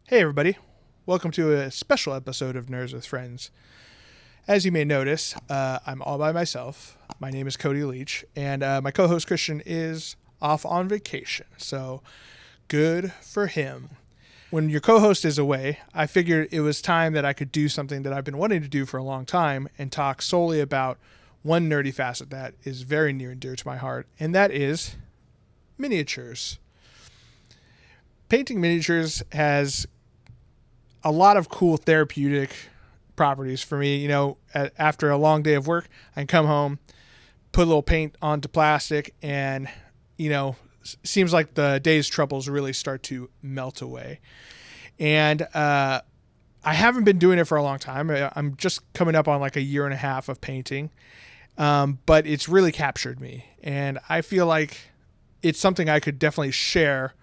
Hey everybody, welcome to a special episode of Nerds with Friends. As you may notice, I'm all by myself. My name is Cody Leach, and my co-host Cristian is off on vacation, so good for him. When your co-host is away, I figured it was time that I could do something that I've been wanting to do for a long time and talk solely about one nerdy facet that is very near and dear to my heart, and that is miniatures. Painting miniatures has a lot of cool therapeutic properties for me. You know, after a long day of work, I can come home, put a little paint onto plastic, and, you know, seems like the day's troubles really start to melt away. And I haven't been doing it for a long time. I'm just coming up on like a year and a half of painting, but it's really captured me. And I feel like it's something I could definitely share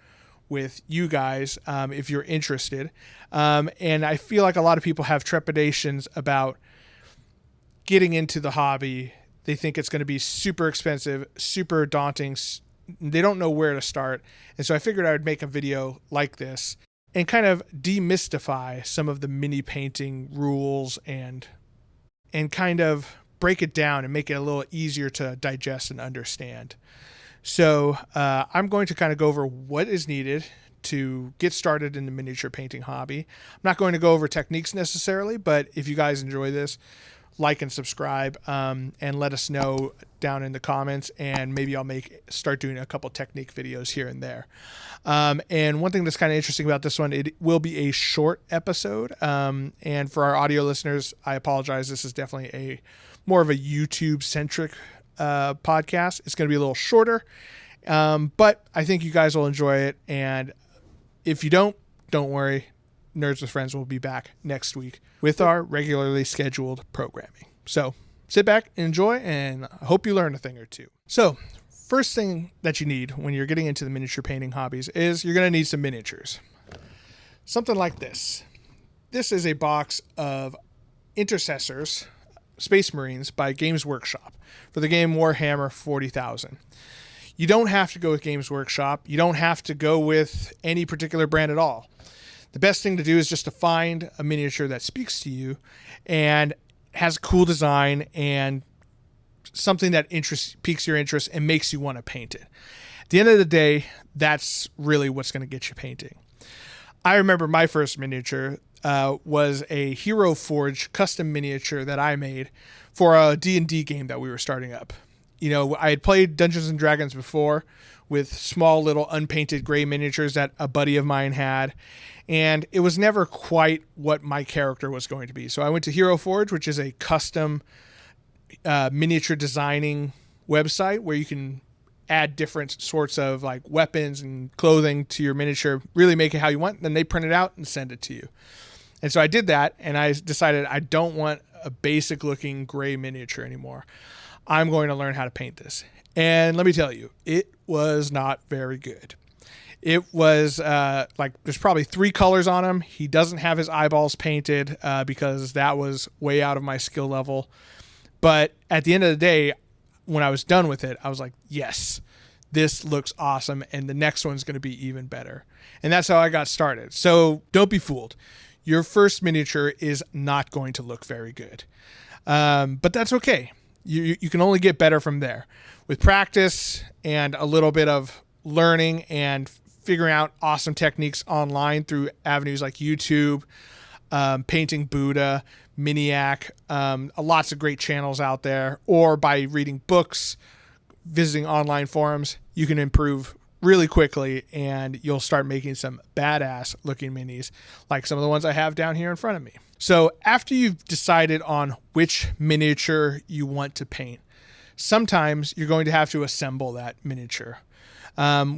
with you guys if you're interested. And I feel like a lot of people have trepidations about getting into the hobby. They think it's going to be super expensive, super daunting. They don't know where to start. And so I figured I would make a video like this and kind of demystify some of the mini painting rules and kind of break it down and make it a little easier to digest and understand. So I'm going to kind of go over what is needed to get started in the miniature painting hobby. I'm not going to go over techniques necessarily, but if you guys enjoy this, like and subscribe, and let us know down in the comments, and maybe I'll start doing a couple technique videos here and there. And one thing that's kind of interesting about this one, it will be a short episode. And for our audio listeners, I apologize. This is definitely more of a YouTube centric podcast. It's going to be a little shorter, but I think you guys will enjoy it. And if you don't worry. Nerds with Friends will be back next week with our regularly scheduled programming. So sit back and enjoy, and I hope you learn a thing or two. So first thing that you need when you're getting into the miniature painting hobbies is you're going to need some miniatures. Something like this. This is a box of Intercessors Space Marines by Games Workshop for the game Warhammer 40,000. You don't have to go with Games Workshop. You don't have to go with any particular brand at all. The best thing to do is just to find a miniature that speaks to you and has a cool design and something that piques your interest and makes you want to paint it. At the end of the day, that's really what's going to get you painting. I remember my first miniature was a Hero Forge custom miniature that I made for a D&D game that we were starting up. You know, I had played Dungeons and Dragons before with small little unpainted gray miniatures that a buddy of mine had, and it was never quite what my character was going to be. So I went to Hero Forge, which is a custom miniature designing website where you can add different sorts of like weapons and clothing to your miniature, really make it how you want, and then they print it out and send it to you. And so I did that, and I decided I don't want a basic looking gray miniature anymore. I'm going to learn how to paint this. And let me tell you, it was not very good. It was there's probably 3 colors on him. He doesn't have his eyeballs painted because that was way out of my skill level. But at the end of the day, when I was done with it, I was like, yes, this looks awesome. And the next one's going to be even better. And that's how I got started. So don't be fooled. Your first miniature is not going to look very good. But that's okay. You can only get better from there. With practice and a little bit of learning and figuring out awesome techniques online through avenues like YouTube, Painting Buddha, Miniac, lots of great channels out there, or by reading books, visiting online forums, you can improve really quickly and you'll start making some badass looking minis like some of the ones I have down here in front of me. So after you've decided on which miniature you want to paint, sometimes you're going to have to assemble that miniature,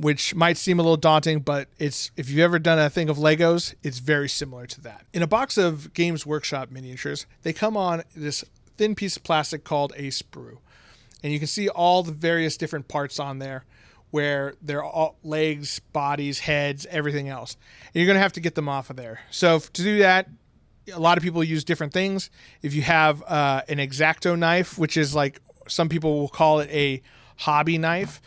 which might seem a little daunting, but if you've ever done a thing of Legos, it's very similar to that. In a box of Games Workshop miniatures, they come on this thin piece of plastic called a sprue. And you can see all the various different parts on there where they're all legs, bodies, heads, everything else. And you're going to have to get them off of there. So to do that, a lot of people use different things. If you have an X-Acto knife, which is like some people will call it a hobby knife,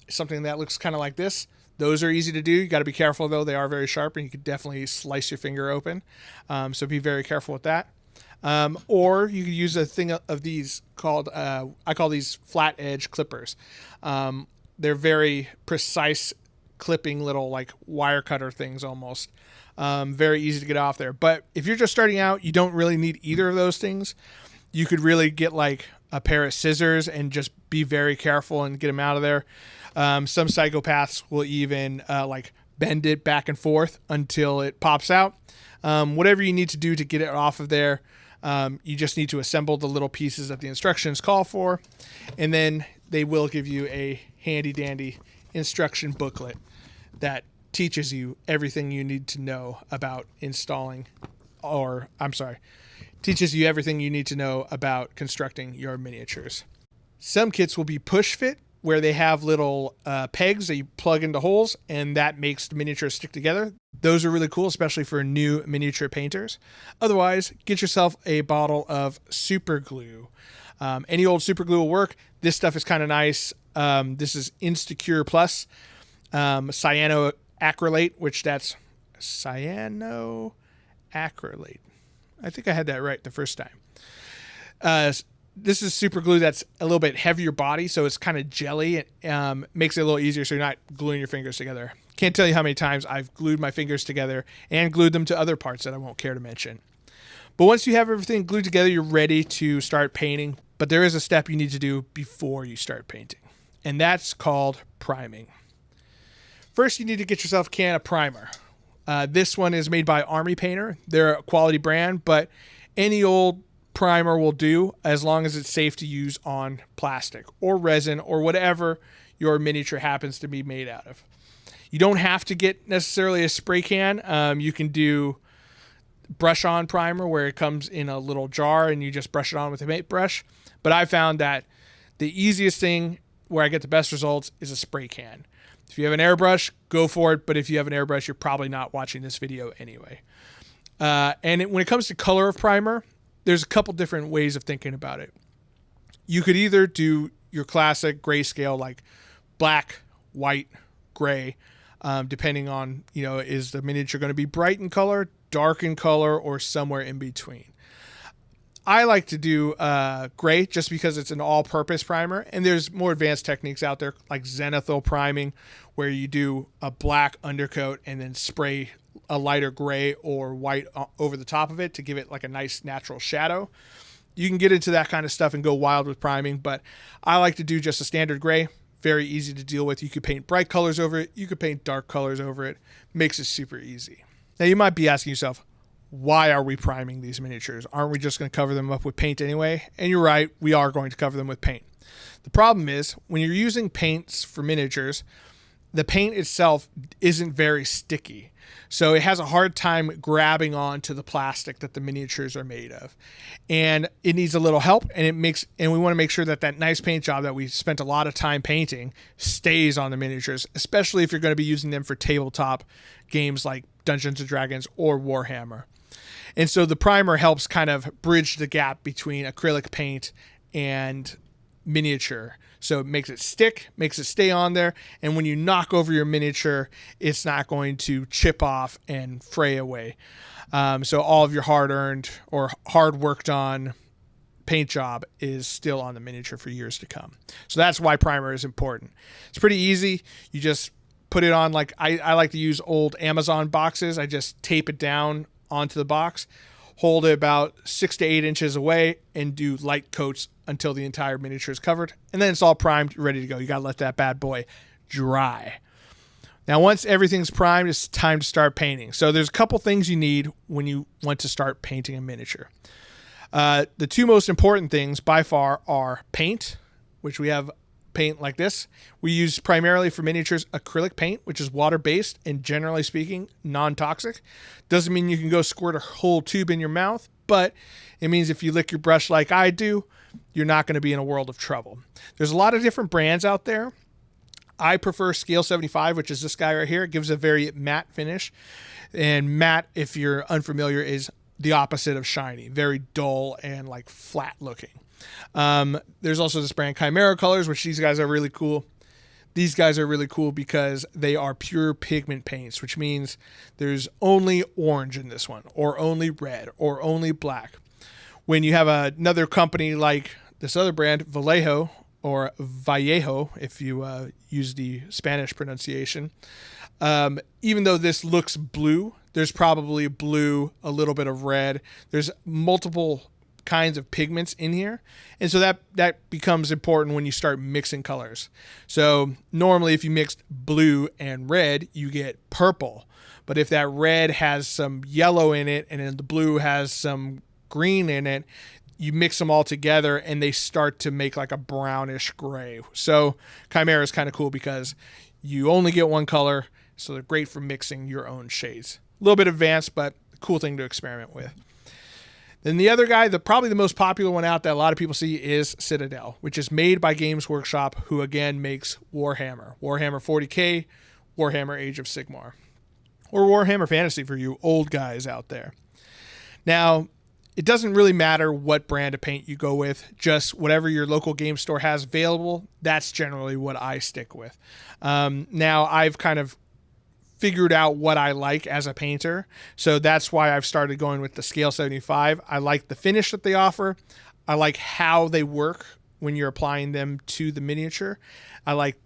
something that looks kind of like this, Those are easy to do. You got to be careful though. They are very sharp and you could definitely slice your finger open. So be very careful with that. Or you could use a thing of these called, I call these flat edge clippers. They're very precise clipping little like wire cutter things almost. Very easy to get off there. But if you're just starting out, you don't really need either of those things. You could really get like a pair of scissors and just be very careful and get them out of there. Some psychopaths will even like bend it back and forth until it pops out. Whatever you need to do to get it off of there, you just need to assemble the little pieces that the instructions call for, and then they will give you a handy dandy instruction booklet that teaches you everything you need to know about teaches you everything you need to know about constructing your miniatures. Some kits will be push fit, where they have little pegs that you plug into holes, and that makes the miniatures stick together. Those are really cool, especially for new miniature painters. Otherwise, get yourself a bottle of super glue. Any old super glue will work. This stuff is kind of nice. This is Instacure Plus cyanoacrylate, which that's cyanoacrylate. I think I had that right the first time. This is super glue that's a little bit heavier body, so it's kind of jelly. It makes it a little easier so you're not gluing your fingers together. Can't tell you how many times I've glued my fingers together and glued them to other parts that I won't care to mention. But once you have everything glued together, you're ready to start painting. But there is a step you need to do before you start painting, and that's called priming. First, you need to get yourself a can of primer. This one is made by Army Painter. They're a quality brand, but any old primer will do as long as it's safe to use on plastic or resin or whatever your miniature happens to be made out of. You don't have to get necessarily a spray can. You can do brush on primer where it comes in a little jar and you just brush it on with a paintbrush. But I found that the easiest thing where I get the best results is a spray can. If you have an airbrush, go for it. But if you have an airbrush, you're probably not watching this video anyway. When it comes to color of primer, there's a couple different ways of thinking about it. You could either do your classic grayscale, like black, white, gray, depending on, is the miniature going to be bright in color, dark in color, or somewhere in between. I like to do gray just because it's an all-purpose primer, and there's more advanced techniques out there like zenithal priming, where you do a black undercoat and then spray a lighter gray or white over the top of it to give it like a nice natural shadow. You can get into that kind of stuff and go wild with priming, but I like to do just a standard gray. Very easy to deal with. You could paint bright colors over it. You could paint dark colors over it. Makes it super easy. Now you might be asking yourself, why are we priming these miniatures? Aren't we just going to cover them up with paint anyway? And you're right, we are going to cover them with paint. The problem is when you're using paints for miniatures, the paint itself isn't very sticky. So it has a hard time grabbing onto the plastic that the miniatures are made of. And it needs a little help, and we want to make sure that that nice paint job that we spent a lot of time painting stays on the miniatures, especially if you're going to be using them for tabletop games like Dungeons & Dragons or Warhammer. And so the primer helps kind of bridge the gap between acrylic paint and miniature. So it makes it stick, makes it stay on there, and when you knock over your miniature, it's not going to chip off and fray away. So all of your hard-earned or hard-worked-on paint job is still on the miniature for years to come. So that's why primer is important. It's pretty easy. You just put it on, like I like to use old Amazon boxes. I just tape it down onto the box, hold it about 6 to 8 inches away, and do light coats until the entire miniature is covered. And then it's all primed, ready to go. You got to let that bad boy dry. Now, once everything's primed, it's time to start painting. So there's a couple things you need when you want to start painting a miniature. The two most important things by far are paint, which we have paint like this. We use primarily for miniatures acrylic paint, which is water-based and generally speaking non-toxic. Doesn't mean you can go squirt a whole tube in your mouth, but it means if you lick your brush like I do, you're not going to be in a world of trouble. There's a lot of different brands out there. I prefer Scale 75, which is this guy right here. It gives a very matte finish. And matte, if you're unfamiliar, is the opposite of shiny. Very dull and like flat looking. There's also this brand Chimera Colors, which these guys are really cool. these guys are really cool because they are pure pigment paints, which means there's only orange in this one, or only red, or only black. When you have another company like this other brand, Vallejo, or Vallejo, if you use the Spanish pronunciation, even though this looks blue, there's probably blue, a little bit of red. There's multiple kinds of pigments in here, and so that becomes important when you start mixing colors. So normally if you mixed blue and red, you get purple, but if that red has some yellow in it and then the blue has some green in it, you mix them all together and they start to make like a brownish gray. So Chimera is kind of cool because you only get one color, so they're great for mixing your own shades. A little bit advanced, but a cool thing to experiment with. Then the other guy, probably the most popular one out that a lot of people see, is Citadel, which is made by Games Workshop, who again makes Warhammer. Warhammer 40K, Warhammer Age of Sigmar, or Warhammer Fantasy for you old guys out there. Now, it doesn't really matter what brand of paint you go with, just whatever your local game store has available, that's generally what I stick with. Now, I've kind of figured out what I like as a painter, so that's why I've started going with the Scale 75. I like the finish that they offer. I like how they work when you're applying them to the miniature. I like,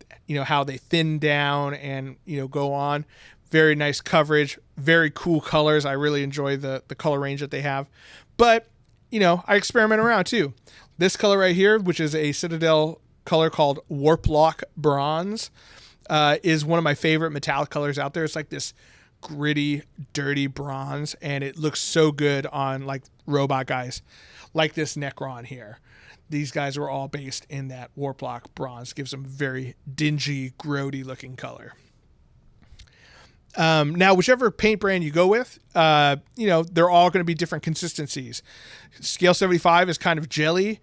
how they thin down and, go on. Very nice coverage, very cool colors. I really enjoy the color range that they have. But, I experiment around too. This color right here, which is a Citadel color called Warp Lock Bronze, is one of my favorite metallic colors out there. It's like this gritty, dirty bronze, and it looks so good on like robot guys like this Necron here. These guys were all based in that Warp Lock Bronze. Gives them very dingy, grody looking color. Now, whichever paint brand you go with, they're all going to be different consistencies. Scale 75 is kind of jelly.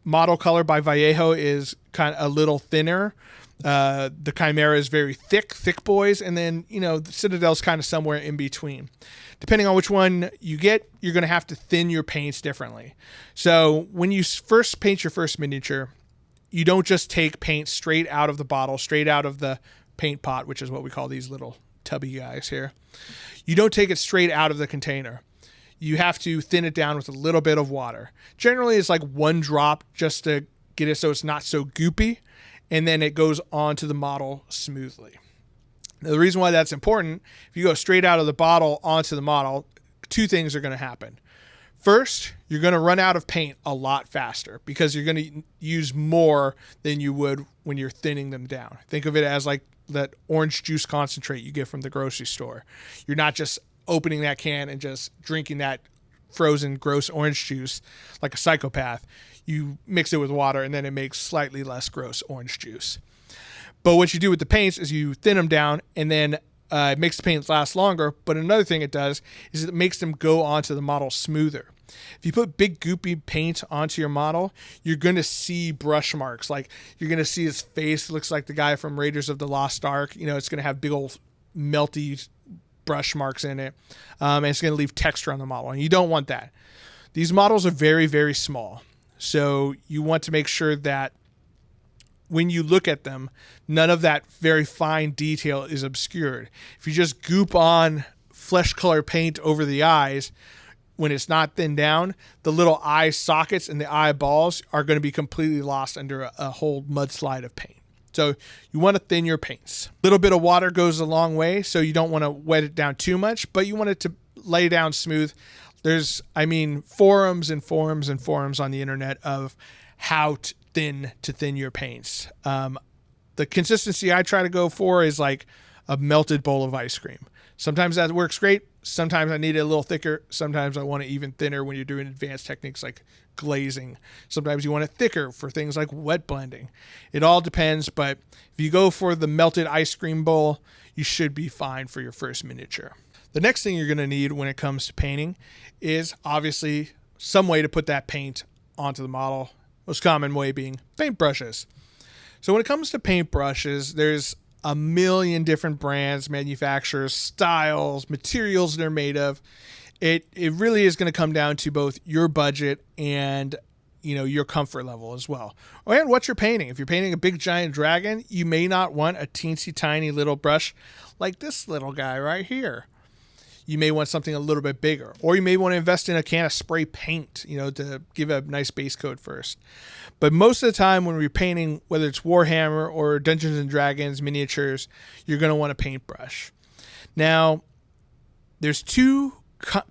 Model color by Vallejo is kind of a little thinner. The Chimera is very thick boys. And then, the Citadel's kind of somewhere in between. Depending on which one you get, you're going to have to thin your paints differently. So when you first paint your first miniature, you don't just take paint straight out of the bottle, straight out of the paint pot, which is what we call these little tubby guys here. You don't take it straight out of the container. You have to thin it down with a little bit of water. Generally, it's like one drop just to get it so it's not so goopy, and then it goes onto the model smoothly. Now, the reason why that's important, if you go straight out of the bottle onto the model, two things are going to happen. First, you're going to run out of paint a lot faster because you're going to use more than you would when you're thinning them down. Think of it as like that orange juice concentrate you get from the grocery store. You're not just opening that can and just drinking that frozen gross orange juice like a psychopath. You mix it with water and then it makes slightly less gross orange juice. But what you do with the paints is you thin them down and then it makes the paints last longer. But another thing it does is it makes them go onto the model smoother. If you put big goopy paint onto your model, you're going to see brush marks. Like you're going to see his face looks like the guy from Raiders of the Lost Ark. It's going to have big old melty brush marks in it. And it's going to leave texture on the model. And you don't want that. These models are very, very small. So you want to make sure that when you look at them, none of that very fine detail is obscured. If you just goop on flesh color paint over the eyes, when it's not thinned down, the little eye sockets and the eyeballs are going to be completely lost under a whole mudslide of paint. So you want to thin your paints. A little bit of water goes a long way, so you don't want to wet it down too much, but you want it to lay down smooth. There's, forums and forums and forums on the internet of how to thin your paints. The consistency I try to go for is like a melted bowl of ice cream. Sometimes that works great. Sometimes I need it a little thicker. Sometimes I want it even thinner when you're doing advanced techniques like glazing. Sometimes you want it thicker for things like wet blending. It all depends, but if you go for the melted ice cream bowl, you should be fine for your first miniature. The next thing you're going to need when it comes to painting is obviously some way to put that paint onto the model. Most common way being paintbrushes. So when it comes to paintbrushes, there's a million different brands, manufacturers, styles, materials they're made of. It really is going to come down to both your budget and your comfort level as well. And what you're painting. If you're painting a big giant dragon, you may not want a teensy tiny little brush like this little guy right here. You may want something a little bit bigger, or you may want to invest in a can of spray paint, to give a nice base coat first. But most of the time when we're painting, whether it's Warhammer or Dungeons and Dragons miniatures, you're going to want a paintbrush. Now, there's two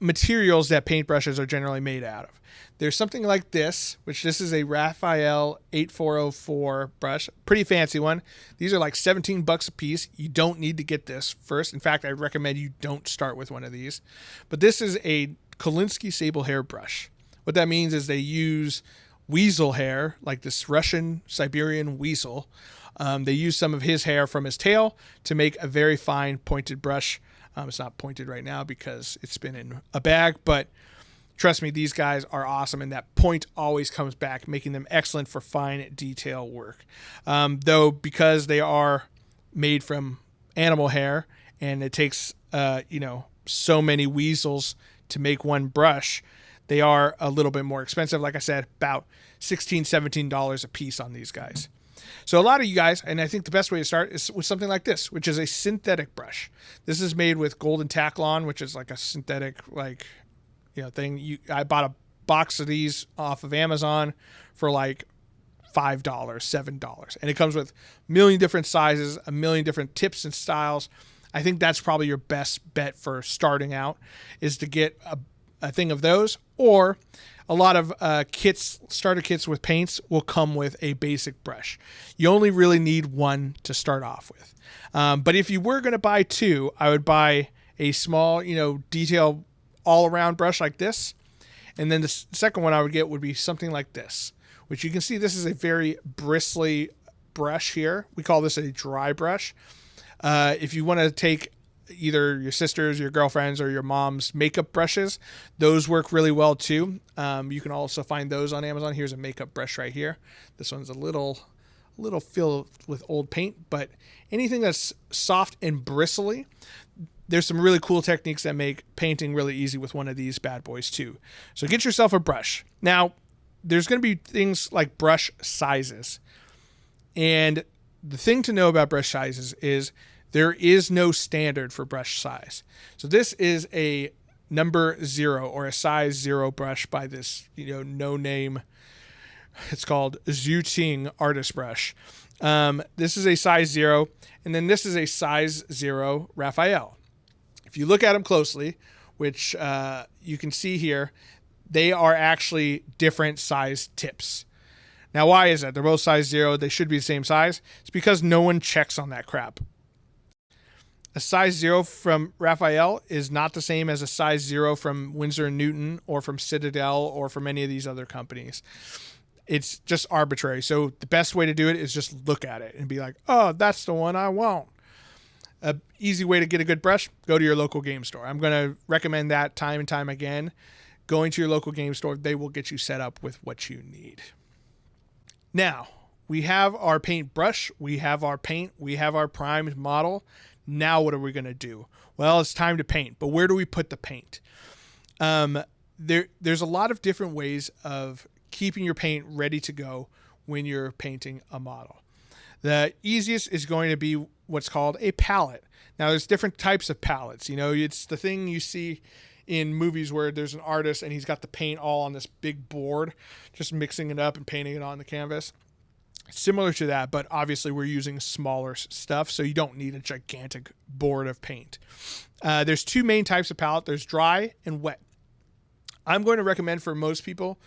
materials that paintbrushes are generally made out of. There's something like this, which this is a Raphael 8404 brush, pretty fancy one. These are like $17 a piece. You don't need to get this first. In fact, I recommend you don't start with one of these. But this is a Kolinsky sable hair brush. What that means is they use weasel hair, like this Russian Siberian weasel. They use some of his hair from his tail to make a very fine pointed brush. It's not pointed right now because it's been in a bag, but trust me, these guys are awesome, and that point always comes back, making them excellent for fine detail work. Though, because they are made from animal hair, and it takes so many weasels to make one brush, they are a little bit more expensive. Like I said, about $16, $17 a piece on these guys. So a lot of you guys, and I think the best way to start is with something like this, which is a synthetic brush. This is made with golden Taklon, which is like a synthetic thing. I bought a box of these off of Amazon for like $5, $7. And it comes with a million different sizes, a million different tips and styles. I think that's probably your best bet for starting out, is to get a thing of those, or a lot of starter kits with paints will come with a basic brush. You only really need one to start off with. But if you were going to buy two, I would buy a small, detail all-around brush like this. And then the second one I would get would be something like this, which you can see this is a very bristly brush here. We call this a dry brush. If you want to take either your sister's, your girlfriend's, or your mom's makeup brushes, those work really well too. You can also find those on Amazon. Here's a makeup brush right here. This one's a little filled with old paint, but anything that's soft and bristly, there's some really cool techniques that make painting really easy with one of these bad boys too. So get yourself a brush. Now, there's going to be things like brush sizes. And the thing to know about brush sizes is there is no standard for brush size. So this is a number 0 or a size 0 brush by this, no name. It's called Zhuting artist brush. This is a size 0, and then this is a size 0 Raphael. If you look at them closely, which you can see here, they are actually different size tips. Now, why is that? They're both size 0. They should be the same size. It's because no one checks on that crap. A size 0 from Raphael is not the same as a size 0 from Winsor & Newton or from Citadel or from any of these other companies. It's just arbitrary. So the best way to do it is just look at it and be like, oh, that's the one I want. An easy way to get a good brush, go to your local game store. I'm going to recommend that time and time again. Going to your local game store, they will get you set up with what you need. Now, we have our paintbrush, we have our paint, we have our primed model. Now what are we going to do? Well, it's time to paint, but where do we put the paint? There's a lot of different ways of keeping your paint ready to go when you're painting a model. The easiest is going to be what's called a palette. Now, there's different types of palettes. It's the thing you see in movies where there's an artist and he's got the paint all on this big board, just mixing it up and painting it on the canvas. Similar to that, but obviously we're using smaller stuff, so you don't need a gigantic board of paint. There's two main types of palette. There's dry and wet. I'm going to recommend for most people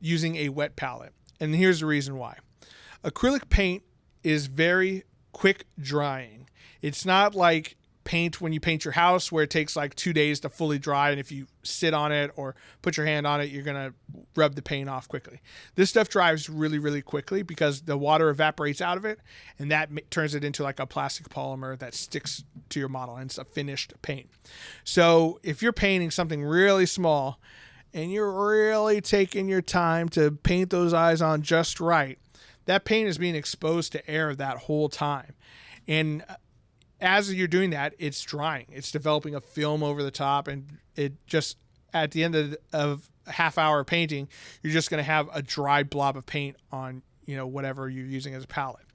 using a wet palette, and here's the reason why. Acrylic paint is very quick drying. It's not like paint when you paint your house where it takes like 2 days to fully dry, and if you sit on it or put your hand on it, you're going to rub the paint off quickly. This stuff dries really, really quickly because the water evaporates out of it, and that turns it into like a plastic polymer that sticks to your model, and it's a finished paint. So if you're painting something really small and you're really taking your time to paint those eyes on just right, that paint is being exposed to air that whole time. And as you're doing that, it's drying. It's developing a film over the top, and it just, at the end of a half hour of painting, you're just going to have a dry blob of paint on, whatever you're using as a palette.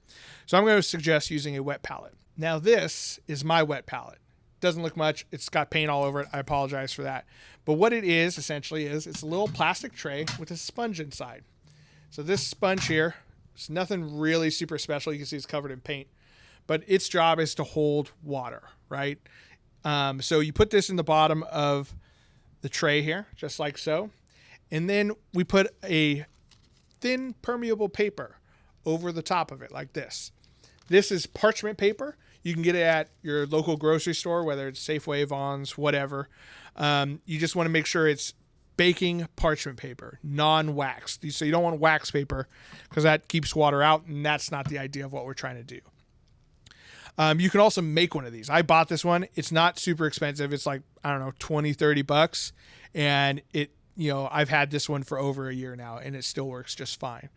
So I'm going to suggest using a wet palette. Now this is my wet palette. Doesn't look much. It's got paint all over it. I apologize for that. But what it is essentially is it's a little plastic tray with a sponge inside. So this sponge here, it's nothing really super special. You can see it's covered in paint, but its job is to hold water, right? So you put this in the bottom of the tray here, just like so. And then we put a thin permeable paper over the top of it like this. This is parchment paper. You can get it at your local grocery store, whether it's Safeway, Vons, whatever. You just want to make sure it's baking parchment paper, non-waxed. So you don't want wax paper because that keeps water out, and that's not the idea of what we're trying to do. You can also make one of these. I bought this one. It's not super expensive. It's like, I don't know, $20-$30. And I've had this one for over a year now, and it still works just fine.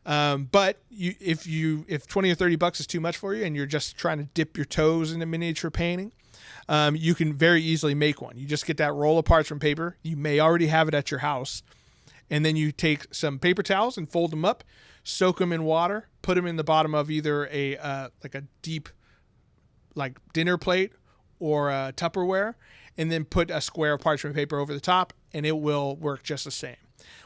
But if $20 or $30 is too much for you and you're just trying to dip your toes into miniature painting, you can very easily make one. You just get that roll of parchment paper. You may already have it at your house. And then you take some paper towels and fold them up, soak them in water, put them in the bottom of either a deep dinner plate or a Tupperware, and then put a square of parchment paper over the top, and it will work just the same.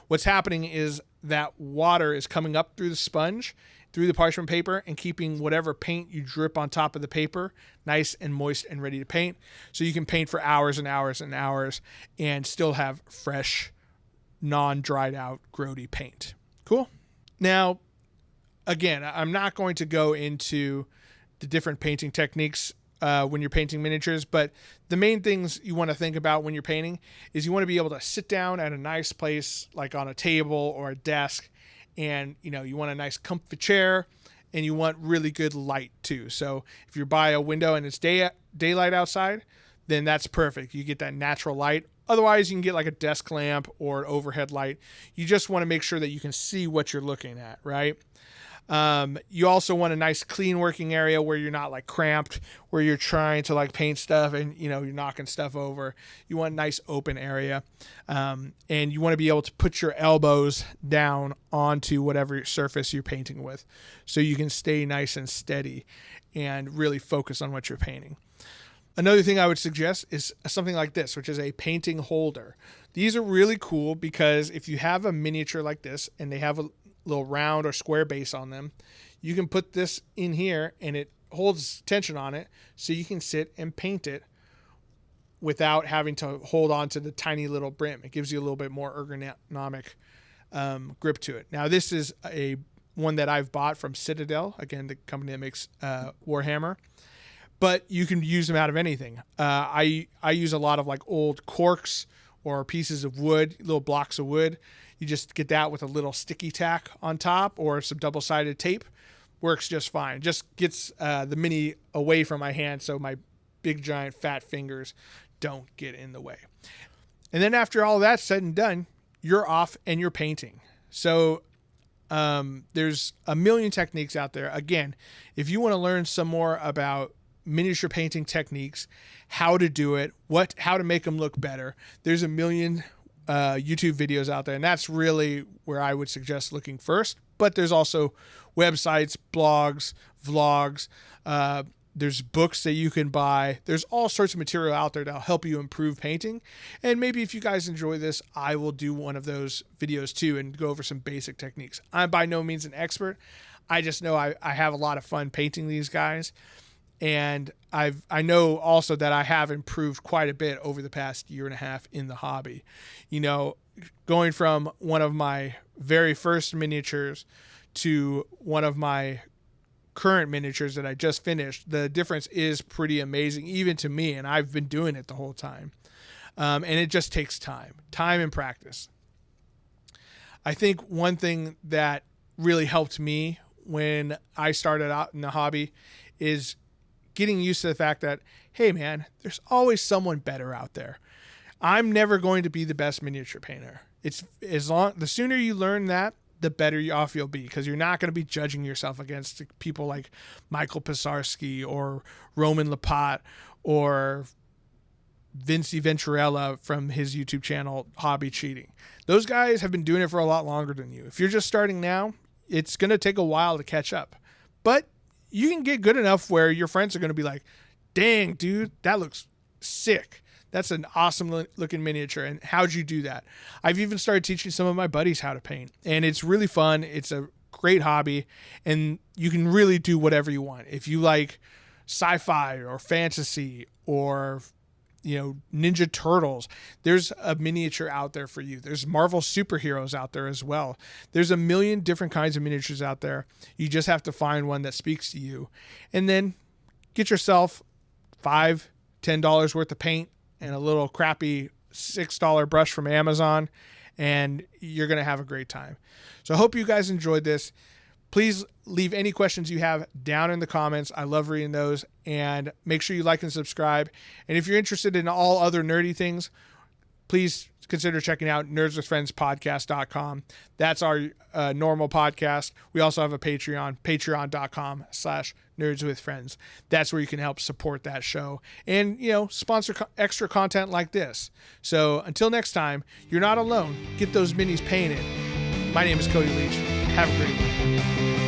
What's happening is that water is coming up through the sponge, through the parchment paper, and keeping whatever paint you drip on top of the paper nice and moist and ready to paint. So you can paint for hours and hours and hours and still have fresh, non-dried out, grody paint. Cool? Now, again, I'm not going to go into the different painting techniques when you're painting miniatures, but the main things you want to think about when you're painting is you want to be able to sit down at a nice place, like on a table or a desk, and you want a nice comfy chair, and you want really good light too. So if you're by a window and it's daylight outside, then that's perfect. You get that natural light. Otherwise, you can get like a desk lamp or an overhead light. You just want to make sure that you can see what you're looking at, right? You also want a nice clean working area where you're not like cramped, where you're trying to like paint stuff and you're knocking stuff over. You want a nice open area. And you want to be able to put your elbows down onto whatever surface you're painting with, so you can stay nice and steady and really focus on what you're painting. Another thing I would suggest is something like this, which is a painting holder. These are really cool because if you have a miniature like this and they have a little round or square base on them, you can put this in here and it holds tension on it, so you can sit and paint it without having to hold on to the tiny little brim. It gives you a little bit more ergonomic grip to it. Now this is one that I've bought from Citadel, again the company that makes Warhammer, but you can use them out of anything. I use a lot of like old corks or pieces of wood, little blocks of wood. You just get that with a little sticky tack on top or some double-sided tape. Works just fine. Just gets the mini away from my hand so my big, giant, fat fingers don't get in the way. And then after all that's said and done, you're off and you're painting. So there's a million techniques out there. Again, if you want to learn some more about miniature painting techniques, how to do it, how to make them look better, there's a million YouTube videos out there, and that's really where I would suggest looking first. But there's also websites, blogs, vlogs, there's books that you can buy. There's all sorts of material out there that'll help you improve painting. And maybe if you guys enjoy this, I will do one of those videos too and go over some basic techniques. I'm by no means an expert. I just know I have a lot of fun painting these guys. And I know also that I have improved quite a bit over the past year and a half in the hobby. Going from one of my very first miniatures to one of my current miniatures that I just finished, the difference is pretty amazing, even to me, and I've been doing it the whole time. And it just takes time and practice. I think one thing that really helped me when I started out in the hobby is getting used to the fact that, hey man, there's always someone better out there. I'm never going to be the best miniature painter. The sooner you learn that, the better off you'll be, because you're not going to be judging yourself against people like Michael Pisarski or Roman Lapat or Vince Venturella from his YouTube channel, Hobby Cheating. Those guys have been doing it for a lot longer than you. If you're just starting now, it's going to take a while to catch up. But you can get good enough where your friends are going to be like, dang, dude, that looks sick. That's an awesome looking miniature. And how'd you do that? I've even started teaching some of my buddies how to paint. And it's really fun. It's a great hobby. And you can really do whatever you want. If you like sci-fi or fantasy or Ninja Turtles, there's a miniature out there for you. There's Marvel superheroes out there as well. There's a million different kinds of miniatures out there. You just have to find one that speaks to you. And then get yourself $5-10 worth of paint and a little crappy $6 brush from Amazon, and you're going to have a great time. So I hope you guys enjoyed this. Please leave any questions you have down in the comments. I love reading those. And make sure you like and subscribe. And if you're interested in all other nerdy things, please consider checking out nerdswithfriendspodcast.com. That's our normal podcast. We also have a Patreon, patreon.com/nerdswithfriends. That's where you can help support that show and, sponsor extra content like this. So until next time, you're not alone. Get those minis painted. My name is Cody Leach. Have a great one.